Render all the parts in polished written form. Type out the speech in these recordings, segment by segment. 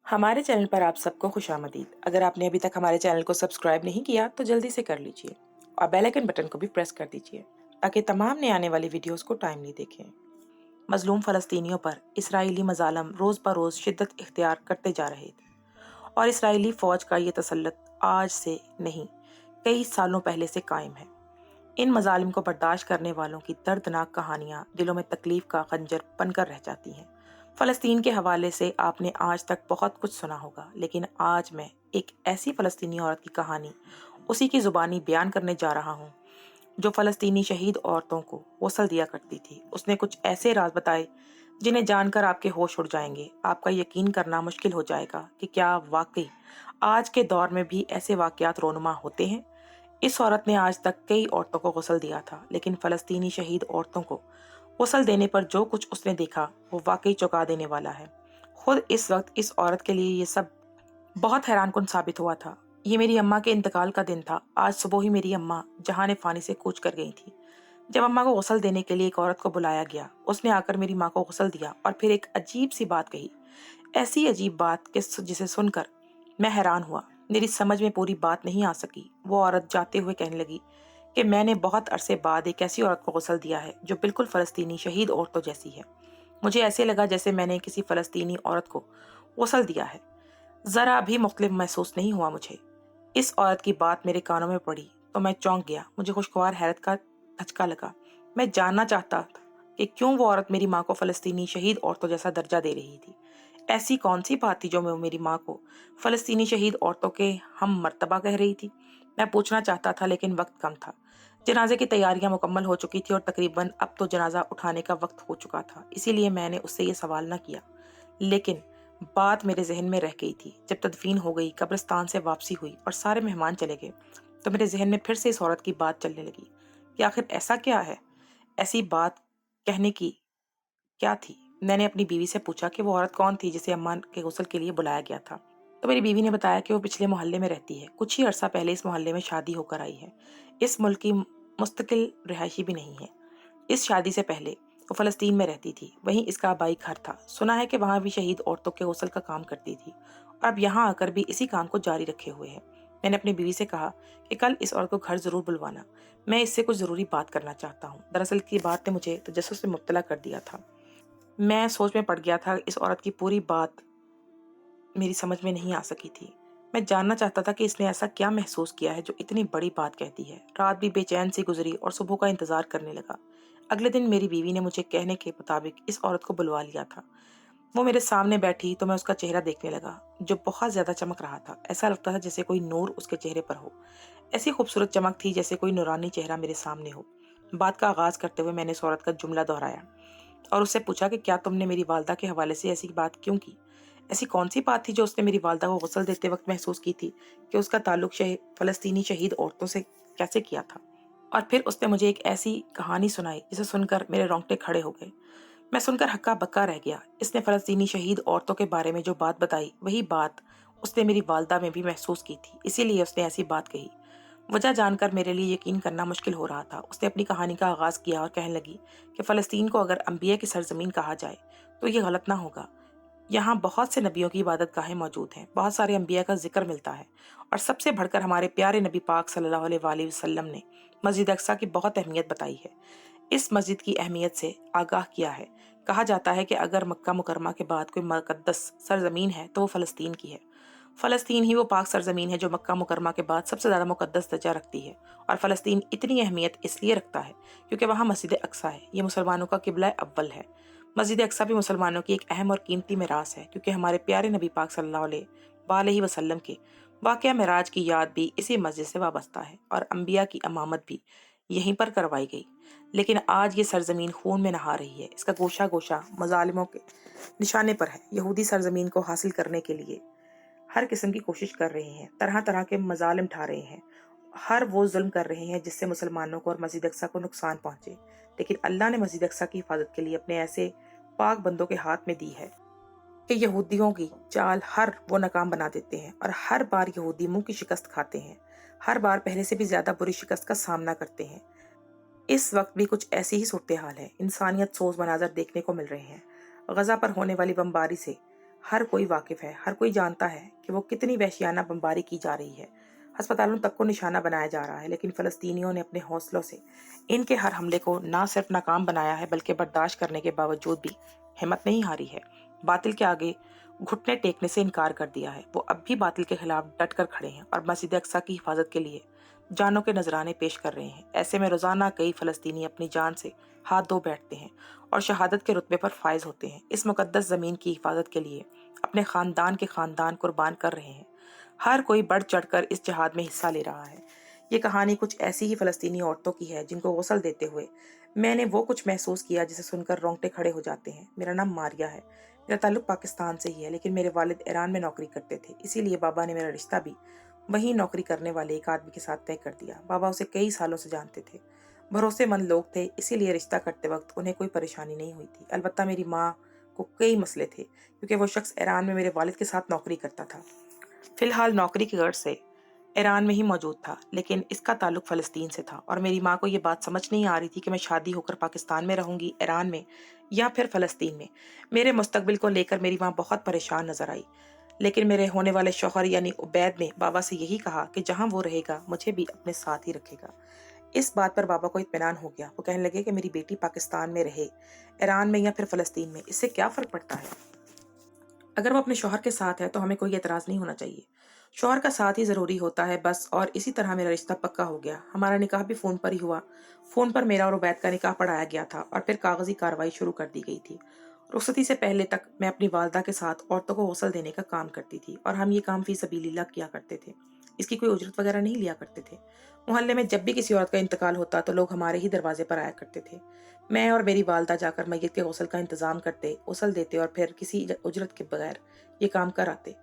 हमारे चैनल पर आप सबको खुशामदीद। अगर आपने अभी तक हमारे चैनल को सब्सक्राइब नहीं किया तो जल्दी से कर लीजिए और बेल आइकन बटन को भी प्रेस कर दीजिए ताकि तमाम नए आने वाली वीडियोस को टाइमली देखें। मजलूम फ़लस्तीनियों पर इसराइली मजालम रोज़ ब रोज़ शिद्दत इख्तियार करते जा रहे थे और इसराइली फ़ौज का ये तसल्लुत आज से नहीं, कई सालों पहले से कायम है। इन मजालिम को बर्दाश्त करने वालों की दर्दनाक कहानियां दिलों में तकलीफ का खंजर बनकर रह जाती हैं। फ़लस्तीन के हवाले से आपने आज तक बहुत कुछ सुना होगा, लेकिन आज मैं एक ऐसी फ़लस्तीनी औरत की कहानी उसी की ज़ुबानी बयान करने जा रहा हूँ जो फ़लस्तीनी शहीद औरतों को गौसल दिया करती थी। उसने कुछ ऐसे राज बताए जिन्हें जानकर आपके होश उड़ जाएंगे। आपका यकीन करना मुश्किल हो जाएगा कि क्या वाकई आज के दौर में भी ऐसे वाक़यात रोनुमा होते हैं। इस औरत ने आज तक कई औरतों को गुस्ल दिया था, लेकिन फ़लस्तीनी शहीद औरतों को गुस्ल देने पर जो कुछ उसने देखा वो वाकई चौंका देने वाला है। खुद इस वक्त इस औरत के लिए ये सब बहुत हैरानकुन साबित हुआ था। ये मेरी अम्मा के इंतकाल का दिन था। आज सुबह ही मेरी अम्मा जहां फानी से कूच कर गई थी। जब अम्मा को गुस्ल देने के लिए एक औरत को बुलाया गया, उसने आकर मेरी माँ को गुस्ल दिया और फिर एक अजीब सी बात कही। ऐसी अजीब बात कि जिसे सुनकर मैं हैरान हुआ। मेरी समझ में पूरी बात नहीं आ सकी। वो औरत जाते हुए कहने लगी कि मैंने बहुत अरसे बाद एक ऐसी औरत को गुस्ल दिया है जो बिल्कुल फ़लस्तीनी शहीद औरतों जैसी है। मुझे ऐसे लगा जैसे मैंने किसी फ़लस्तीनी औरत को गुस्ल दिया है। ज़रा भी मुख्तलिफ महसूस नहीं हुआ मुझे। इस औरत की बात मेरे कानों में पड़ी तो मैं चौंक गया। मुझे खुशगवार हैरत का धचका लगा। मैं जानना चाहता था कि क्यों वो औरत मेरी माँ को फ़लस्तीनी शहीद औरतों जैसा दर्जा दे रही थी। ऐसी कौन सी बात थी जो मैं मेरी माँ को फ़लस्तीनी शहीद औरतों के हम मर्तबा कह रही थी। मैं पूछना चाहता था, लेकिन वक्त कम था। जनाजे की तैयारियां मुकम्मल हो चुकी थी और तकरीबन अब तो जनाजा उठाने का वक्त हो चुका था। इसीलिए मैंने उससे ये सवाल न किया, लेकिन बात मेरे जहन में रह गई थी। जब तदफीन हो गई, कब्रिस्तान से वापसी हुई और सारे मेहमान चले गए, तो मेरे जहन में फिर से इस औरत की बात चलने लगी कि आखिर ऐसा क्या है, ऐसी बात कहने की क्या थी। मैंने अपनी बीवी से पूछा कि वो औरत कौन थी जिसे अम्मा के गुस्ल के लिए बुलाया गया था। तो मेरी बीवी ने बताया कि वो पिछले मोहल्ले में रहती है। कुछ ही अरसा पहले इस मोहल्ले में शादी होकर आई है। इस मुल्क की मुस्तकिल रिहायशी भी नहीं है। इस शादी से पहले वो फ़लस्तीन में रहती थी। वहीं इसका आबाई घर था। सुना है कि वहाँ भी शहीद औरतों के गुस्ल का काम करती थी और अब यहाँ आकर भी इसी काम को जारी रखे हुए है। मैंने अपनी बीवी से कहा कि कल इस औरत को घर जरूर बुलवाना। मैं इससे कुछ जरूरी बात करना चाहता हूँ। दरअसल की बात ने मुझे तजस्सुस में मुब्तला कर दिया था। मैं सोच में पड़ गया था। इस औरत की पूरी बात मेरी समझ में नहीं आ सकी थी। मैं जानना चाहता था कि इसने ऐसा क्या महसूस किया है जो इतनी बड़ी बात कहती है। रात भी बेचैन सी गुजरी और सुबह का इंतजार करने लगा। अगले दिन मेरी बीवी ने मुझे कहने के मुताबिक इस औरत को बुलवा लिया था। वो मेरे सामने बैठी तो मैं उसका चेहरा देखने लगा, जो बहुत ज्यादा चमक रहा था। ऐसा लगता था जैसे कोई नूर उसके चेहरे पर हो। ऐसी खूबसूरत चमक थी जैसे कोई नूरानी चेहरा मेरे सामने हो। बात का आगाज करते हुए मैंने इस औरत का जुमला दोहराया और उससे पूछा कि क्या तुमने मेरी वालदा के हवाले से ऐसी बात क्यों की। ऐसी कौन सी बात थी जो उसने मेरी वालदा को गुस्ल देते वक्त महसूस की थी कि उसका ताल्लुक फ़लस्तीनी शहीद औरतों से कैसे किया था। और फिर उसने मुझे एक ऐसी कहानी सुनाई जिसे सुनकर मेरे रोंगटे खड़े हो गए। मैं सुनकर हक्का बक्का रह गया। इसने फ़लस्तीनी शहीद औरतों के बारे में जो बात बताई, वही बात उसने मेरी वालदा में भी महसूस की थी। इसीलिए उसने ऐसी बात कही। वजह जानकर मेरे लिए यकीन करना मुश्किल हो रहा था। उसने अपनी कहानी का आगाज़ किया और कहने लगी कि फ़लस्तीन को अगर अंबिया की सरजमीन कहा जाए तो ये गलत ना होगा। यहाँ बहुत से नबियों की इबादत गाहें मौजूद हैं, बहुत सारे अंबिया का जिक्र मिलता है और सबसे बढ़कर हमारे प्यारे नबी पाक सल्लल्लाहु अलैहि वसल्लम ने मस्जिद अक्सा की बहुत अहमियत बताई है। इस मस्जिद की अहमियत से आगाह किया है। कहा जाता है कि अगर मक्का मुकरमा के बाद कोई मुकद्दस सरजमीन है तो वो फ़लस्तीन की है। फ़लस्तीन ही वो पाक सरजमीन है जो मक्का मुकरमा के बाद सबसे ज़्यादा मुकद्दस दर्जा रखती है। और फ़लस्तीन इतनी अहमियत इसलिए रखता है क्योंकि वहाँ मस्जिद अक्सा है। ये मुसलमानों का किबला अव्वल है। मस्जिद अक्सा भी मुसलमानों की एक अहम और कीमती मिरास है, क्योंकि हमारे प्यारे नबी पाक सल्लल्लाहु अलैहि वसल्लम के वाक़या मिराज की याद भी इसी मस्जिद से वाबस्ता है और अंबिया की अमामत भी यहीं पर करवाई गई। लेकिन आज ये सरजमीन खून में नहा रही है। इसका गोशा गोशा मजालिमों के निशाने पर है। यहूदी सरजमीन को हासिल करने के लिए हर किस्म की कोशिश कर रहे हैं, तरह तरह के मजालिम ढा रहे हैं। हर वो जुल्म कर रहे हैं जिससे मुसलमानों को और मस्जिद अक्सा को नुकसान पहुंचे। लेकिन अल्लाह ने मस्जिद अक्सा की हिफाजत के लिए अपने ऐसे पाक बंदों के हाथ में दी है कि यहूदियों की चाल हर वो नाकाम बना देते हैं और हर बार यहूदी मुंह की शिकस्त खाते हैं। हर बार पहले से भी ज्यादा बुरी शिकस्त का सामना करते हैं। इस वक्त भी कुछ ऐसी ही सूरत हाल है। इंसानियत सोज मनाजर देखने को मिल रहे हैं। गजा पर होने वाली बमबारी से हर कोई वाकिफ है, हर कोई जानता है कि वो कितनी वहशियाना बमबारी की जा रही है। अस्पतालों तक को निशाना बनाया जा रहा है, लेकिन फ़लस्तीनियों ने अपने हौसलों से इनके हर हमले को ना सिर्फ नाकाम बनाया है, बल्कि बर्दाश्त करने के बावजूद भी हिम्मत नहीं हारी है। बातिल के आगे घुटने टेकने से इनकार कर दिया है। वो अब भी बातिल के खिलाफ डट कर खड़े हैं और मस्जिद अक्सा की हिफाजत के लिए जानों के नजराने पेश कर रहे हैं। ऐसे में रोजाना कई फ़लस्तीनी अपनी जान से हाथ धो बैठते हैं और शहादत के रुतबे पर फायज होते हैं। इस मुकद्दस ज़मीन की हिफाजत के लिए अपने खानदान कुर्बान कर रहे हैं। हर कोई बढ़ चढ़कर इस जिहाद में हिस्सा ले रहा है। ये कहानी कुछ ऐसी ही फ़लस्तीनी औरतों की है जिनको गौसल देते हुए मैंने वो कुछ महसूस किया जिसे सुनकर रोंगटे खड़े हो जाते हैं। मेरा नाम मारिया है। मेरा ताल्लुक पाकिस्तान से ही है, लेकिन मेरे वालिद ईरान में नौकरी करते थे, इसीलिए बाबा ने मेरा रिश्ता भी वहीं नौकरी करने वाले एक आदमी के साथ तय कर दिया। बाबा उसे कई सालों से जानते थे, भरोसेमंद लोग थे, इसीलिए रिश्ता करते वक्त उन्हें कोई परेशानी नहीं हुई थी। अलबत्ता मेरी माँ को कई मसले थे, क्योंकि वो शख्स ईरान में मेरे वालिद के साथ नौकरी करता था। फिलहाल नौकरी की गर्ज से ईरान में ही मौजूद था, लेकिन इसका ताल्लुक फ़लस्तीन से था और मेरी माँ को ये बात समझ नहीं आ रही थी कि मैं शादी होकर पाकिस्तान में रहूंगी, ईरान में, या फिर फ़लस्तीन में। मेरे मुस्तकबिल को लेकर मेरी माँ बहुत परेशान नजर आई। लेकिन मेरे होने वाले शौहर यानी उबैद ने बाबा से यही कहा कि जहाँ वो रहेगा मुझे भी अपने साथ ही रखेगा। इस बात पर बाबा को इत्मीनान हो गया। वो कहने लगे कि मेरी बेटी पाकिस्तान में रहे, ईरान में या फिर फ़लस्तीन में, इससे क्या फ़र्क पड़ता है। अगर वो अपने शौहर के साथ है तो हमें कोई एतराज़ नहीं होना चाहिए। शौहर का साथ ही ज़रूरी होता है बस। और इसी तरह मेरा रिश्ता पक्का हो गया। हमारा निकाह भी फ़ोन पर ही हुआ। फ़ोन पर मेरा और उबैद का निकाह पढ़ाया गया था और फिर कागज़ी कार्रवाई शुरू कर दी गई थी। रुखसती से पहले तक मैं अपनी वालदा के साथ औरतों को गौसल देने का काम करती थी और हम ये काम फ़ी सबीलिल्लाह किया करते थे। इसकी कोई उजरत वगैरह नहीं लिया करते थे। मोहल्ले में जब भी किसी औरत का इंतकाल होता तो लोग हमारे ही दरवाजे पर आया करते थे। मैं और मेरी वालदा जाकर मैयत के गौसल का इंतज़ाम करते, गौसल देते और फिर किसी उजरत के बगैर ये काम कर आते।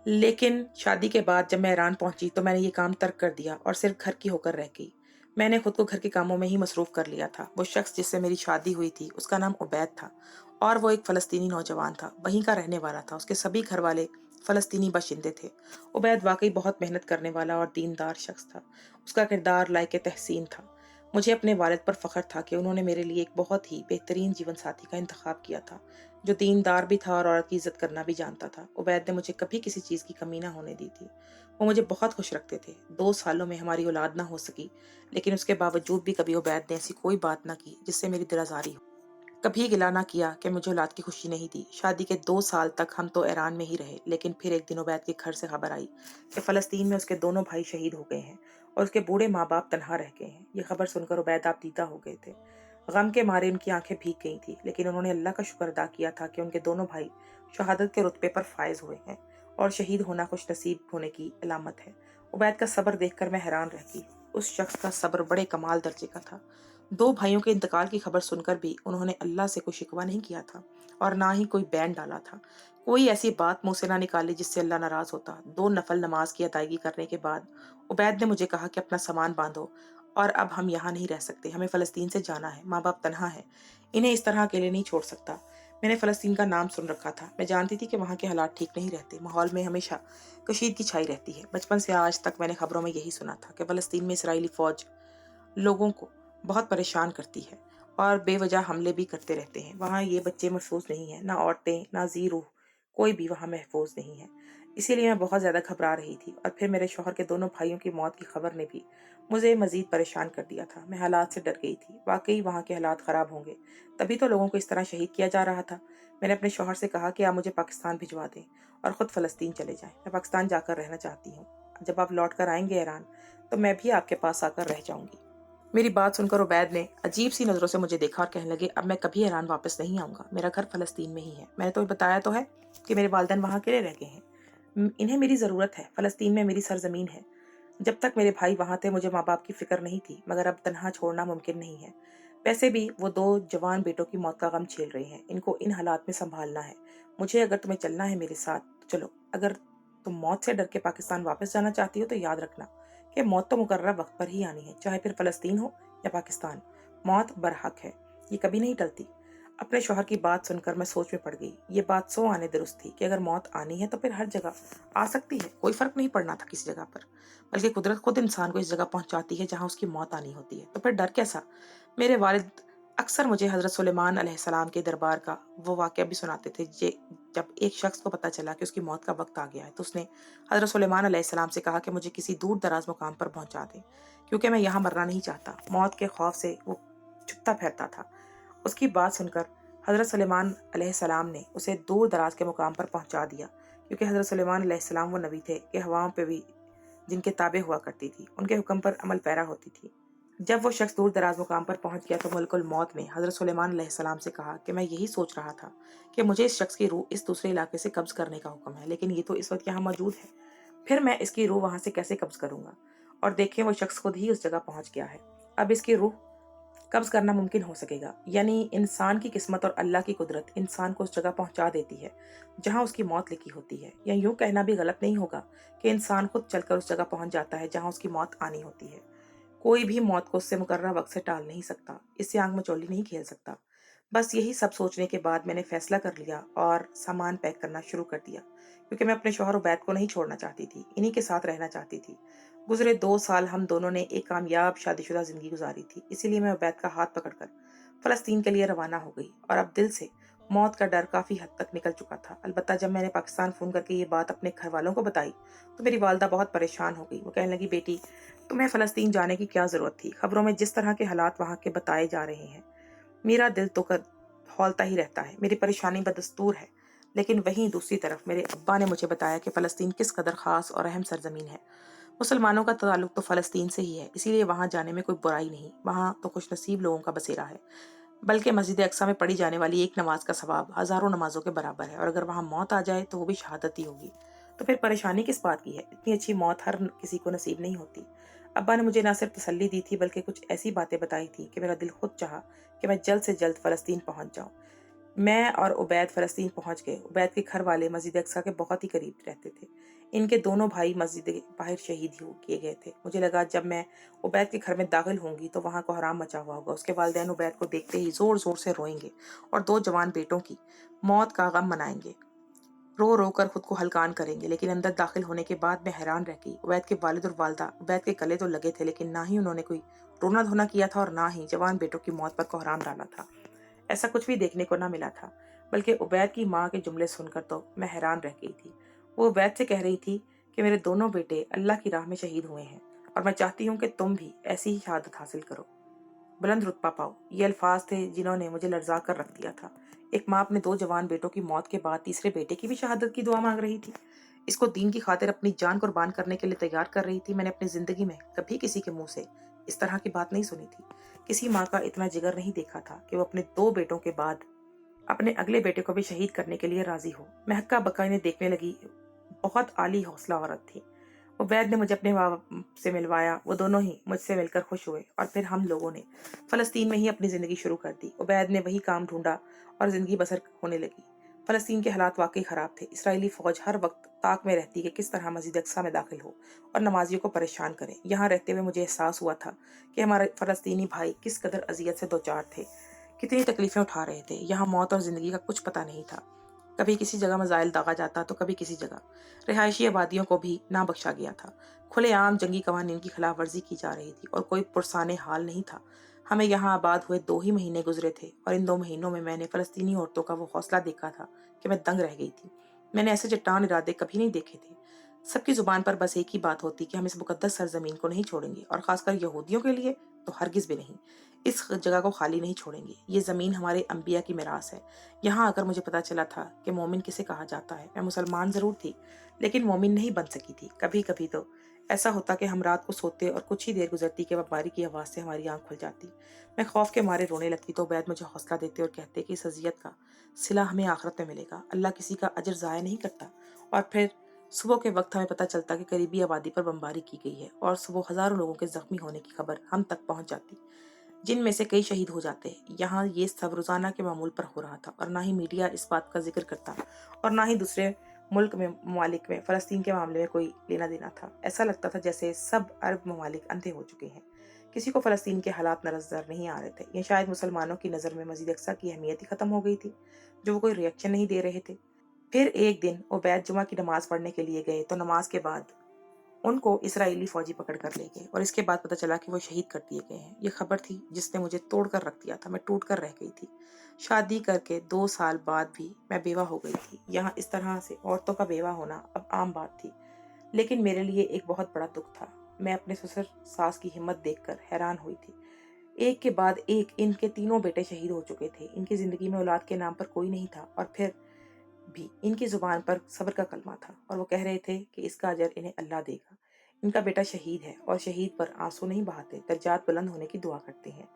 लेकिन शादी के बाद जब मैं ईरान पहुंची तो मैंने ये काम तर्क कर दिया और सिर्फ घर की होकर रह गई। मैंने खुद को घर के कामों में ही मसरूफ कर लिया था। वो शख्स जिससे मेरी शादी हुई थी उसका नाम उबैद था और वो एक फ़लस्तीनी नौजवान था, वहीं का रहने वाला था। उसके सभी घर वाले फ़लस्तीनी बाशिंदे थे। उबैद वाकई बहुत मेहनत करने वाला और दीनदार शख्स था। उसका किरदार लायक तहसीन था। मुझे अपने वालिद पर फ़ख्र था कि उन्होंने मेरे लिए एक बहुत ही बेहतरीन जीवन साथी का इंतखाब किया था, जो दीनदार भी था और औरत की इज्जत करना भी जानता था। उबैद ने मुझे कभी किसी चीज़ की कमी ना होने दी थी। वो मुझे बहुत खुश रखते थे। 2 सालों में हमारी औलाद ना हो सकी, लेकिन उसके बावजूद भी कभी उबैद ने ऐसी कोई बात ना की जिससे मेरी दिल आज़ारी हो। कभी गिला ना किया कि मुझे औलाद की खुशी नहीं दी। शादी के 2 साल तक हम तो ईरान में ही रहे, लेकिन फिर एक दिन उबैद के घर से खबर आई कि फ़लस्तीन में उसके दोनों भाई शहीद हो गए हैं और उसके बूढ़े माँ बाप तनहा रह गए हैं। ये खबर सुनकर उबैद आप दीदा हो गए थे। गम के मारे उनकी आंखें भीग गई थी, लेकिन उन्होंने अल्लाह का शुक्र अदा किया था कि उनके दोनों भाई शहादत के रुतबे पर फायज हुए हैं और शहीद होना खुश नसीब होने की अलामत है। उबैद का सब्र देखकर मैं हैरान रह गई। उस शख्स का सब्र बड़े कमाल दर्जे का था। 2 भाइयों के इंतकाल की खबर सुनकर भी उन्होंने अल्लाह से कोई शिकवा नहीं किया था और ना ही कोई बैन डाला था। कोई ऐसी बात मुंह से ना निकाली जिससे अल्लाह नाराज होता। 2 नफल नमाज की अदायगी करने के बाद उबैद ने मुझे कहा कि अपना सामान बांधो और अब हम यहाँ नहीं रह सकते, हमें फ़लस्तीन से जाना है। माँ बाप तनहा है, इन्हें इस तरह अकेले नहीं छोड़ सकता। मैंने फ़लस्तीन का नाम सुन रखा था। मैं जानती थी कि वहाँ के हालात ठीक नहीं रहते। माहौल में हमेशा कशीदगी छाई रहती है। बचपन से आज तक मैंने खबरों में यही सुना था कि फ़लस्तीन में इसराइली फ़ौज लोगों को बहुत परेशान करती है और बेवजह हमले भी करते रहते हैं। वहाँ ये बच्चे महफूज नहीं हैं, ना औरतें, ना जी रूह, कोई भी वहाँ महफूज नहीं है। इसीलिए मैं बहुत ज़्यादा घबरा रही थी और फिर मेरे शौहर के दोनों भाइयों की मौत की खबर ने भी मुझे मज़ीद परेशान कर दिया था। मैं हालात से डर गई थी। वाकई वहाँ के हालात ख़राब होंगे, तभी तो लोगों को इस तरह शहीद किया जा रहा था। मैंने अपने शौहर से कहा कि आप मुझे पाकिस्तान भिजवा दें और ख़ुद फ़लस्तीन चले जाएं। मैं पाकिस्तान जाकर रहना चाहती हूँ। जब आप लौट कर आएंगे ईरान, तो मैं भी आपके पास आकर रह जाऊंगी। मेरी बात सुनकर उबैद ने अजीब सी नज़रों से मुझे देखा और कहने लगे, अब मैं कभी ईरान वापस नहीं आऊँगा। मेरा घर फ़लस्तीन में ही है। मैंने तो बताया तो है कि मेरे वालिदैन वहाँ अकेले रह गए हैं। इन्हें मेरी ज़रूरत है। फ़लस्तीन में मेरी सरज़मीन है। जब तक मेरे भाई वहाँ थे मुझे माँ बाप की फ़िक्र नहीं थी, मगर अब तन्हा छोड़ना मुमकिन नहीं है। वैसे भी वो 2 जवान बेटों की मौत का गम झेल रहे हैं। इनको इन हालात में संभालना है। मुझे अगर तुम्हें चलना है मेरे साथ तो चलो। अगर तुम मौत से डर के पाकिस्तान वापस जाना चाहती हो तो याद रखना कि मौत तो मुकर्रर वक्त पर ही आनी है, चाहे फिर फ़लस्तीन हो या पाकिस्तान। मौत बरहक है, ये कभी नहीं टलती। अपने शौहर की बात सुनकर मैं सोच में पड़ गई। ये बात 100 आने दुरुस्त थी कि अगर मौत आनी है तो फिर हर जगह आ सकती है, कोई फ़र्क नहीं पड़ना था किसी जगह पर। बल्कि कुदरत खुद इंसान को इस जगह पहुंचाती है जहां उसकी मौत आनी होती है, तो फिर डर कैसा। मेरे वालिद अक्सर मुझे हज़रत सुलेमान अलैहिस्सलाम के दरबार का वो वाक़या भी सुनाते थे। जब एक शख्स को पता चला कि उसकी मौत का वक़्त आ गया है, तो उसने हज़रत सुलेमान अलैहिस्सलाम से कहा कि मुझे किसी दूर-दराज़ मुकाम पर पहुँचा दें, क्योंकि मैं यहाँ मरना नहीं चाहता। मौत के खौफ़ से वो छुपता फिरता था। उसकी बात सुनकर हज़रत सुलेमान अलैहिस्सलाम ने उसे दूर-दराज़ के मुकाम पर पहुँचा दिया, क्योंकि हज़रत सुलेमान अलैहिस्सलाम वो नबी थे कि हवाओं पे भी जिनके ताबे हुआ करती थी, उनके हुक्म पर अमल पैरा होती थी। जब वो शख्स दूर दराज मुकाम पर पहुंच गया तो मलकुल मौत ने हज़रत सुलेमान अलैहिस्सलाम से कहा कि मैं यही सोच रहा था कि मुझे इस शख्स की रूह इस दूसरे इलाके से कब्ज़ करने का हुक्म है, लेकिन ये तो इस वक्त यहाँ मौजूद है। फिर मैं इसकी रूह वहां से कैसे कब्ज़ करूंगा? और देखें, वो शख्स खुद ही उस जगह पहुंच गया है। अब इसकी रूह कब्ज़ करना मुमकिन हो सकेगा। यानी इंसान की किस्मत और अल्लाह की कुदरत इंसान को उस जगह पहुंचा देती है जहां उसकी मौत लिखी होती है। या यूं कहना भी गलत नहीं होगा कि इंसान खुद चलकर उस जगह पहुंच जाता है जहां उसकी मौत आनी होती है। कोई भी मौत को उससे मुकर्रर वक्त से टाल नहीं सकता, इससे आंख मचौली नहीं खेल सकता। बस यही सब सोचने के बाद मैंने फैसला कर लिया और सामान पैक करना शुरू कर दिया, क्योंकि मैं अपने शौहर उबैद को नहीं छोड़ना चाहती थी, इन्हीं के साथ रहना चाहती थी। गुजरे 2 साल हम दोनों ने एक कामयाब शादीशुदा जिंदगी गुजारी थी, इसीलिए मैं उबैद का हाथ पकड़कर फलस्तीन के लिए रवाना हो गई और अब दिल से मौत का डर काफी हद तक निकल चुका था। अलबत्ता जब मैंने पाकिस्तान फोन करके ये बात अपने घर वालों को बताई तो मेरी वालदा बहुत परेशान हो गई। वो कहने लगी, बेटी, तुम्हें फलस्तीन जाने की क्या जरूरत थी? खबरों में जिस तरह के हालात वहां के बताए जा रहे हैं, मेरा दिल तो हौलता ही रहता है। मेरी परेशानी बदस्तूर है, लेकिन वहीं दूसरी तरफ मेरे अब्बा ने मुझे बताया कि फलस्तीन किस कदर खास और अहम सरजमीन है। मुसलमानों का ताल्लुक तो फलस्तीन से ही है, इसीलिए वहां जाने में कोई बुराई नहीं। वहां तो खुशनसीब लोगों का बसेरा है, बल्कि मस्जिद अक्सा में पढ़ी जाने वाली एक नमाज का सवाब हजारों नमाजों के बराबर है, और अगर वहां मौत आ जाए तो वो भी शहादत ही होगी। तो फिर परेशानी किस बात की है? इतनी अच्छी मौत हर किसी को नसीब नहीं होती। अब्बा ने मुझे न सिर्फ तसल्ली दी थी, बल्कि कुछ ऐसी बातें बताई थी कि मेरा दिल खुद चाहा कि मैं जल्द से जल्द फलस्तीन पहुंच जाऊं। मैं और उबैद फलस्तीन पहुंच गए। उबैद के घर वाले मस्जिद अक्सा के बहुत ही करीब रहते थे। इनके दोनों भाई मस्जिद के बाहर शहीद किए गए थे। मुझे लगा जब मैं उबैद के घर में दाखिल होंगी तो वहां कोहराम मचा हुआ होगा। उसके वालिदैन उबैद को देखते ही जोर जोर से रोएंगे और 2 जवान बेटों की मौत का गम मनाएंगे। रो रो कर खुद को हलकान करेंगे। लेकिन अंदर दाखिल होने के बाद मैं हैरान रह गई। उबैद के वालिद और वालदा उबैद के गले तो लगे थे, लेकिन ना ही उन्होंने कोई रोना धोना किया था और ना ही जवान बेटों की मौत पर कोहराम डाला था। ऐसा कुछ भी देखने को ना मिला था। बल्कि उबैद की माँ के जुमले सुनकर तो मैं हैरान रह गई थी। वो उबैद से कह रही थी कि मेरे दोनों बेटे अल्लाह की राह में शहीद हुए हैं और मैं चाहती हूँ कि तुम भी ऐसी ही शहादत हासिल करो, बुलंद रुतबा पाओ। ये अल्फाज थे जिन्होंने मुझे लर्जा कर रख दिया था। एक माँ अपने 2 जवान बेटों की मौत के बाद तीसरे बेटे की भी शहादत की दुआ मांग रही थी। इसको दीन की खातिर अपनी जान कुर्बान करने के लिए तैयार कर रही थी। मैंने अपनी जिंदगी में कभी किसी के मुंह से इस तरह की बात नहीं सुनी थी। किसी माँ का इतना जिगर नहीं देखा था कि वो अपने 2 बेटों के बाद अपने अगले बेटे को भी शहीद करने के लिए राजी हो। मैं हक्का बक्का इन्हें देखने लगी। बहुत आली हौसला औरत थी। उबैद ने मुझे अपने बाप से मिलवाया। वो दोनों ही मुझसे मिलकर खुश हुए और फिर हम लोगों ने फलस्तीन में ही अपनी जिंदगी शुरू कर दी। उबैद ने वही काम ढूंढा और जिंदगी बसर होने लगी। फलस्तीन के हालात वाकई खराब थे। इसराइली फौज हर वक्त ताक में रहती कि किस तरह मस्जिद अक्सा में दाखिल हो और नमाजियों को परेशान करे। यहाँ रहते हुए मुझे एहसास हुआ था कि हमारे फलस्तीनी भाई किस कदर अजियत से दो चार थे, कितनी तकलीफें उठा रहे थे। यहाँ मौत और जिंदगी का कुछ पता नहीं था। कभी किसी जगह मिसाइल दागा जाता तो कभी किसी जगह। रिहायशी आबादियों को भी ना बख्शा गया था। खुलेआम जंगी कवानीन की खिलाफ वर्जी की जा रही थी और कोई पुरसाने हाल नहीं था। हमें यहाँ आबाद हुए 2 ही महीने गुजरे थे और इन 2 महीनों में मैंने फलस्तीनी औरतों का वो हौसला देखा था कि मैं दंग रह गई थी। मैंने ऐसे चट्टान इरादे कभी नहीं देखे थे। सबकी जुबान पर बस एक ही बात होती कि हम इस मुकद्दस सरजमीन को नहीं छोड़ेंगे, और खासकर यहूदियों के लिए तो हरगिज भी नहीं। इस जगह को खाली नहीं छोड़ेंगे। ये जमीन हमारे अंबिया की मिरास है। यहाँ आकर मुझे पता चला था कि मोमिन किसे कहा जाता है। मैं मुसलमान जरूर थी, लेकिन मोमिन नहीं बन सकी थी। कभी कभी तो ऐसा होता कि हम रात को सोते और कुछ ही देर गुजरती कि बमबारी की आवाज से हमारी आंख खुल जाती। मैं खौफ के मारे रोने लगती तो उबैद मुझे हौसला देते और कहते कि इस अजियत का सिला हमें आखिरत में मिलेगा। अल्लाह किसी का अजर जाया नहीं करता। और फिर सुबह के वक्त हमें पता चलता कि करीबी आबादी पर बमबारी की गई है और सुबह हजारों लोगों के जख्मी होने की खबर हम तक पहुंच जाती, जिनमें से कई शहीद हो जाते। यहाँ ये सब रोजाना के मामूल पर हो रहा था और ना ही मीडिया इस बात का जिक्र करता और ना ही दूसरे मुल्क में ममालिक में फलस्तीन के मामले में कोई लेना देना था। ऐसा लगता था जैसे सब अरब ममालिक अंधे हो चुके हैं। किसी को फलस्तीन के हालात नजर नहीं आ रहे थे। ये शायद मुसलमानों की नज़र में मस्जिद अक्सा की अहमियत ही खत्म हो गई थी, जो वो कोई रिएक्शन नहीं दे रहे थे। फिर एक दिन उबैद जुमा की नमाज पढ़ने के लिए गए तो नमाज के बाद उनको इसराइली फौजी पकड़ कर ले गए और इसके बाद पता चला कि वो शहीद कर दिए गए हैं। ये खबर थी जिसने मुझे तोड़ कर रख दिया था। मैं टूट कर रह गई थी। शादी करके 2 साल बाद भी मैं बेवा हो गई थी। यहाँ इस तरह से औरतों का बेवा होना अब आम बात थी, लेकिन मेरे लिए एक बहुत बड़ा दुख था। मैं अपने ससुर सास की हिम्मत देखकर हैरान हुई थी। एक के बाद एक इनके तीनों बेटे शहीद हो चुके थे। इनकी जिंदगी में औलाद के नाम पर कोई नहीं था और फिर भी इनकी जुबान पर सब्र का कलमा था और वो कह रहे थे कि इसका अजर इन्हें अल्लाह देगा। इनका बेटा शहीद है और शहीद पर आंसू नहीं बहाते, दर्जात बुलंद होने की दुआ करते हैं।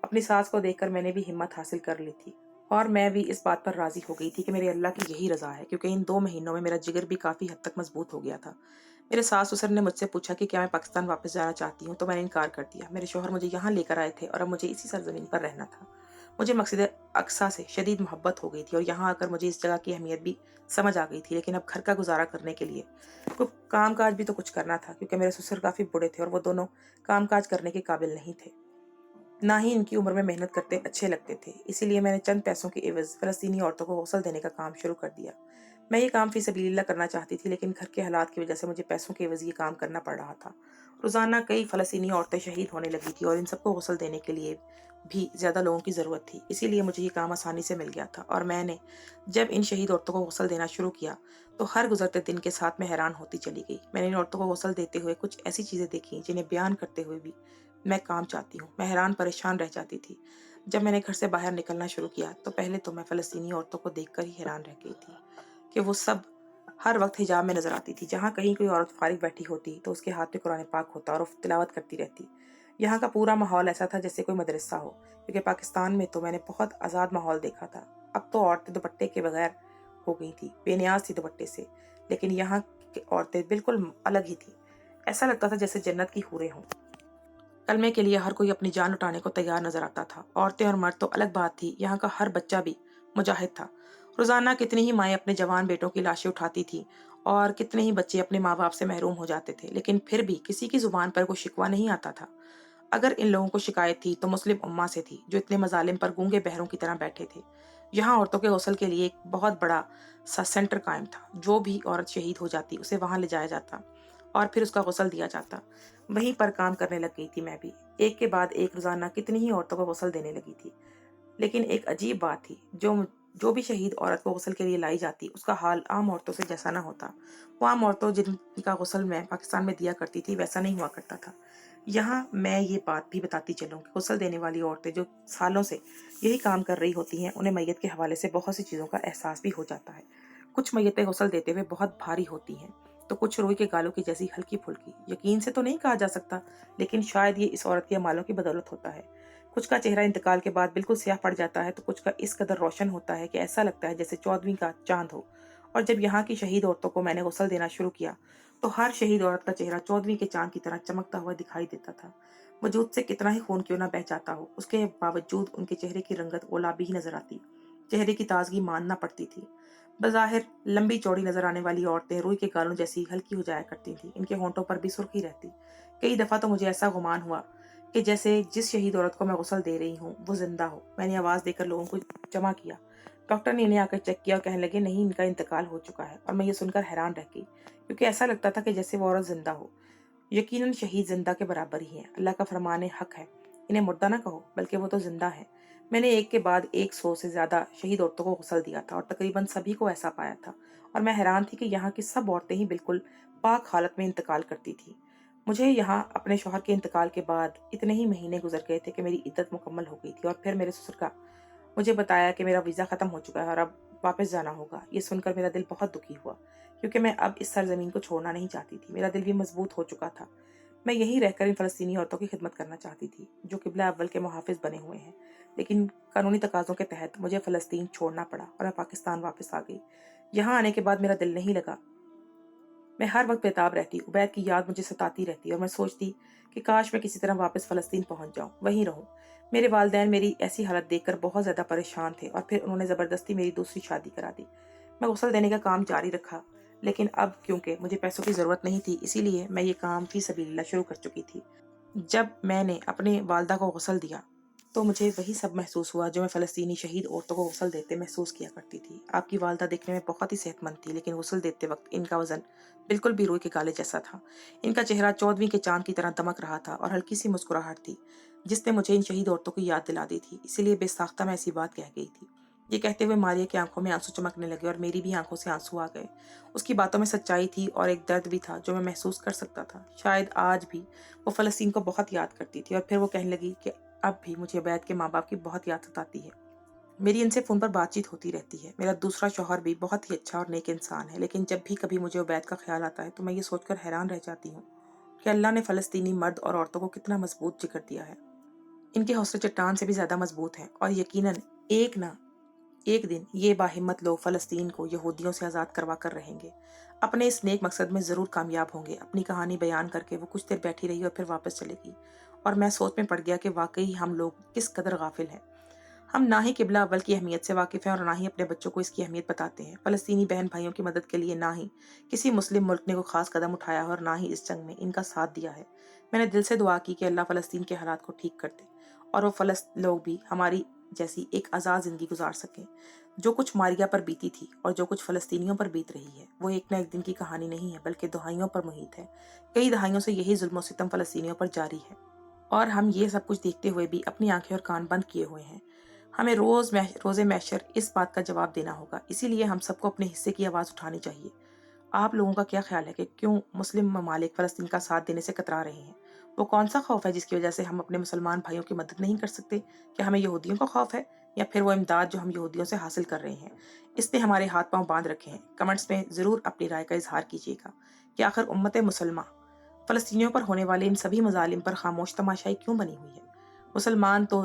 अपनी सास को देखकर मैंने भी हिम्मत हासिल कर ली थी और मैं भी इस बात पर राजी हो गई थी कि मेरे अल्लाह की यही रजा है, क्योंकि इन 2 महीनों में मेरा जिगर भी काफी हद तक मजबूत हो गया था। मेरे सास ससुर ने मुझसे पूछा कि क्या मैं पाकिस्तान वापस जाना चाहती हूँ, तो मैंने इनकार कर दिया। मेरे शौहर मुझे यहाँ लेकर आए थे और अब मुझे इसी सरजमीन पर रहना था। मुझे मस्जिद अक्सा से शदीद मोहब्बत हो गई थी और यहाँ आकर मुझे इस जगह की अहमियत भी समझ आ गई थी। लेकिन अब घर का गुजारा करने के लिए कोई काम काज भी तो कुछ करना था, क्योंकि मेरे ससुर काफ़ी बूढ़े थे और वो दोनों काम काज करने के काबिल नहीं थे। ना ही इनकी उम्र में मेहनत करते अच्छे लगते थे। इसीलिए मैंने चंद पैसों के एवज फ़लस्तीनी औरतों को गौसल देने का काम शुरू कर दिया। मैं ये काम फ़ी सबीलिल्लाह करना चाहती थी, लेकिन घर के हालात की वजह से मुझे पैसों के एवज ये काम करना पड़ रहा था। रोज़ाना कई फ़लस्तीनी औरतें शहीद होने लगी थी और इन सबको गौसल देने के लिए भी ज़्यादा लोगों की ज़रूरत थी। इसीलिए मुझे ये काम आसानी से मिल गया था और मैंने जब इन शहीद औरतों को गौसल देना शुरू किया तो हर गुजरते दिन के साथ मैं हैरान होती चली गई। मैंने इन औरतों को गौसल देते हुए कुछ ऐसी चीज़ें देखी जिन्हें बयान करते हुए भी मैं काम चाहती हूँ। मैं हैरान परेशान रह जाती थी। जब मैंने घर से बाहर निकलना शुरू किया तो पहले तो मैं फ़लस्तीनी औरतों को देखकर ही हैरान रह गई थी कि वो सब हर वक्त हिजाब में नजर आती थी। जहाँ कहीं कोई औरत फारिग बैठी होती तो उसके हाथ में कुरान पाक होता और वो तिलावत करती रहती। यहाँ का पूरा माहौल ऐसा था जैसे कोई मदरसा हो, क्योंकि पाकिस्तान में तो मैंने बहुत आज़ाद माहौल देखा था। अब तो औरतें दुपट्टे के बगैर हो गई थी, बेनियाज थी दुपट्टे से। लेकिन यहाँ की औरतें बिल्कुल अलग ही थी। ऐसा लगता था जैसे जन्नत की हूरें हों। कलमे के लिए हर कोई अपनी जान लुटाने को तैयार नजर आता था। औरतें और मर्द तो अलग बात थी, यहाँ का हर बच्चा भी मुजाहिद था। रोजाना कितनी ही माएँ अपने जवान बेटों की लाशें उठाती थी और कितने ही बच्चे अपने माँ बाप से महरूम हो जाते थे, लेकिन फिर भी किसी की जुबान पर कोई शिकवा नहीं आता था। अगर इन लोगों को शिकायत थी तो मुस्लिम उम्मा से थी, जो इतने मजालिम पर गूंगे बहरों की तरह बैठे थे। यहाँ औरतों के गौसल के लिए एक बहुत बड़ा सा सेंटर कायम था। जो भी औरत शहीद हो जाती उसे वहां ले जाया जाता और फिर उसका गौसल दिया जाता। वहीं पर काम करने लग गई थी मैं भी। एक के बाद एक रोजाना कितनी ही औरतों को गौसल देने लगी थी। लेकिन एक अजीब बात थी, जो जो भी शहीद औरत को गौसल के लिए लाई जाती उसका हाल आम औरतों से जैसा ना होता। वो आम औरतों जिनका गौसल मैं पाकिस्तान में दिया करती थी वैसा नहीं हुआ करता था। यहाँ मैं ये बात भी बताती चलूँ कि गौसल देने वाली औरतें जो सालों से यही काम कर रही होती हैं, उन्हें मैयत के हवाले से बहुत सी चीज़ों का एहसास भी हो जाता है। कुछ मैयतें गौसल देते हुए बहुत भारी होती हैं तो कुछ रुई के गालों की जैसी हल्की फुल्की। यकीन से तो नहीं कहा जा सकता, लेकिन शायद ये इस औरत के अमालों की बदौलत होता है। कुछ का चेहरा इंतकाल के बाद बिल्कुल स्याह पड़ जाता है तो कुछ का इस कदर रोशन होता है कि ऐसा लगता है जैसे 14वीं का चांद हो। और जब यहाँ की शहीद औरतों को मैंने गौसल देना शुरू किया तो हर शहीद औरत का चेहरा 14वीं के चांद की तरह चमकता हुआ दिखाई देता था। वजूद से कितना ही खून क्यों ना बह जाता हो, उसके बावजूद उनके चेहरे की रंगत गुलाबी ही नजर आती। चेहरे की ताजगी मानना पड़ती थी। बज़ाहिर लंबी चौड़ी नजर आने वाली औरतें रुई के गालों जैसी हल्की हो जाया करती थीं। इनके होंठों पर भी सुर्खी रहती। कई दफा तो मुझे ऐसा गुमान हुआ कि जैसे जिस शहीद औरत को मैं गुसल दे रही हूँ वो जिंदा हो। मैंने आवाज देकर लोगों को जमा किया। डॉक्टर ने इन्हें आकर चेक किया और कहने लगे नहीं, इनका इंतकाल हो चुका है। और मैं ये सुनकर हैरान रह गई, क्योंकि ऐसा लगता था कि जैसे वो औरत जिंदा हो। यकीनन शहीद जिंदा के बराबर ही है। अल्लाह का फरमान हक है, इन्हें मुर्दा ना कहो, बल्कि वो तो जिंदा है। मैंने एक के बाद 100 से ज्यादा शहीद औरतों को गुसल दिया था और तकरीबन सभी को ऐसा पाया था। और मैं हैरान थी कि यहाँ की सब औरतें ही बिल्कुल पाक हालत में इंतकाल करती थी। मुझे यहाँ अपने शौहर के इंतकाल के बाद इतने ही महीने गुजर गए थे कि मेरी इद्दत मुकम्मल हो गई थी और फिर मेरे ससुर का मुझे बताया कि मेरा वीज़ा ख़त्म हो चुका है और अब वापस जाना होगा। ये सुनकर मेरा दिल बहुत दुखी हुआ, क्योंकि मैं अब इस सरजमीन को छोड़ना नहीं चाहती थी। मेरा दिल भी मजबूत हो चुका था। मैं यहीं रहकर इन फ़लस्तीनी औरतों की खिदमत करना चाहती थी जो क़िबला अव्वल के मुहाफ़िज़ बने हुए हैं। लेकिन कानूनी तकाज़ों के तहत मुझे फ़लस्तीन छोड़ना पड़ा और मैं पाकिस्तान वापस आ गई। यहाँ आने के बाद मेरा दिल नहीं लगा। मैं हर वक्त बेताब रहती। उबैद की याद मुझे सताती रहती और मैं सोचती कि काश मैं किसी तरह वापस फ़लस्तीन पहुंच जाऊं, वहीं रहूं। मेरे वालिदैन मेरी ऐसी हालत देखकर बहुत ज़्यादा परेशान थे और फिर उन्होंने ज़बरदस्ती मेरी दूसरी शादी करा दी। मैं गुस्ल देने का काम जारी रखा, लेकिन अब क्योंकि मुझे पैसों की ज़रूरत नहीं थी, इसीलिए मैं ये काम फ़ी सबीलिल्लाह शुरू कर चुकी थी। जब मैंने अपने वालदा को गुस्ल दिया तो मुझे वही सब महसूस हुआ जो मैं फ़लस्तीनी शहीद औरतों को गुस्ल देते महसूस किया करती थी। आपकी वालदा देखने में बहुत ही सेहतमंद थी, लेकिन गुस्ल देते वक्त इनका वज़न बिल्कुल भी रुई के गाले जैसा था। इनका चेहरा 14वीं के चाँद की तरह दमक रहा था और हल्की सी मुस्कुराहट थी, जिसने मुझे इन शहीद औरतों की याद दिला दी थी। इसीलिए बेसाख्ता मैं ऐसी बात कह गई थी। ये कहते हुए मारिया की आंखों में आंसू चमकने लगे और मेरी भी आंखों से आंसू आ गए। उसकी बातों में सच्चाई थी और एक दर्द भी था जो मैं महसूस कर सकता था। शायद आज भी वो फ़लस्तीन को बहुत याद करती थी। और फिर वो कहने लगी कि अब भी मुझे अबैद के माँ बाप की बहुत याद सताती है। मेरी इनसे फ़ोन पर बातचीत होती रहती है। मेरा दूसरा शौहर भी बहुत ही अच्छा और नेक इंसान है, लेकिन जब भी कभी मुझे उबैद का ख्याल आता है तो मैं ये सोचकर हैरान रह जाती हूँ कि अल्लाह ने फ़लस्तीनी मर्द और औरतों को कितना मजबूत जिगर दिया है। इनके हौसले चट्टान से भी ज़्यादा मजबूत हैं और यकीनन एक ना एक दिन ये बाहिम्मत लोग फ़लस्तीन को यहूदियों से आज़ाद करवा कर रहेंगे। अपने इस नेक मकसद में ज़रूर कामयाब होंगे। अपनी कहानी बयान करके वो कुछ देर बैठी रही और फिर वापस चलेगी। और मैं सोच में पड़ गया कि वाकई हम लोग किस कदर गाफिल हैं। हम ना ही किबला अव्वल की अहमियत से वाकिफ़ हैं और ना ही अपने बच्चों को इसकी अहमियत बताते हैं। फ़लस्तीनी बहन भाइयों की मदद के लिए ना ही किसी मुस्लिम मुल्क ने कोई ख़ास कदम उठाया है और ना ही इस जंग में इनका साथ दिया है। मैंने दिल से दुआ की कि अल्लाह फ़लस्तीन के हालात को ठीक कर दे और वो लोग भी हमारी जैसी एक आज़ाद ज़िंदगी गुजार सकें। जो कुछ मारिया पर बीती थी और जो कुछ फ़लस्तीनियों पर बीत रही है, वो एक ना एक दिन की कहानी नहीं है, बल्कि दहाइयों पर मुहित है। कई दहाइयों से यही जुल्म और सितम फ़लस्तीनियों पर जारी है और हम ये सब कुछ देखते हुए भी अपनी आंखें और कान बंद किए हुए हैं। हमें रोज़े महशर इस बात का जवाब देना होगा। इसीलिए हम सबको अपने हिस्से की आवाज़ उठानी चाहिए। आप लोगों का क्या ख्याल है कि क्यों मुस्लिम ममालिक फ़लस्तीन का साथ देने से कतरा रहे हैं? वो कौन सा खौफ है जिसकी वजह से हम अपने मुसलमान भाइयों की मदद नहीं कर सकते? क्या हमें यहूदियों का खौफ है या फिर वो इमदाद जो हम यहूदियों से हासिल कर रहे हैं? इस पे हमारे हाथ पांव बांध रखे हैं। कमेंट्स में ज़रूर अपनी राय का इजहार कीजिएगा कि आखिर उम्मत मुसलमा फ़लस्तीनियों पर होने वाले इन सभी मजालिम पर खामोश तमाशाई क्यों बनी हुई है? मुसलमान तो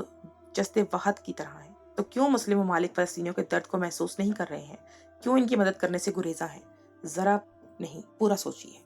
जस्ते वहद की तरह हैं, तो क्यों मुस्लिम ममालिक फ़लस्तीनियों के दर्द को महसूस नहीं कर रहे हैं? क्यों इनकी मदद करने से गुरेज़ा हैं? ज़रा नहीं, पूरा सोचिए।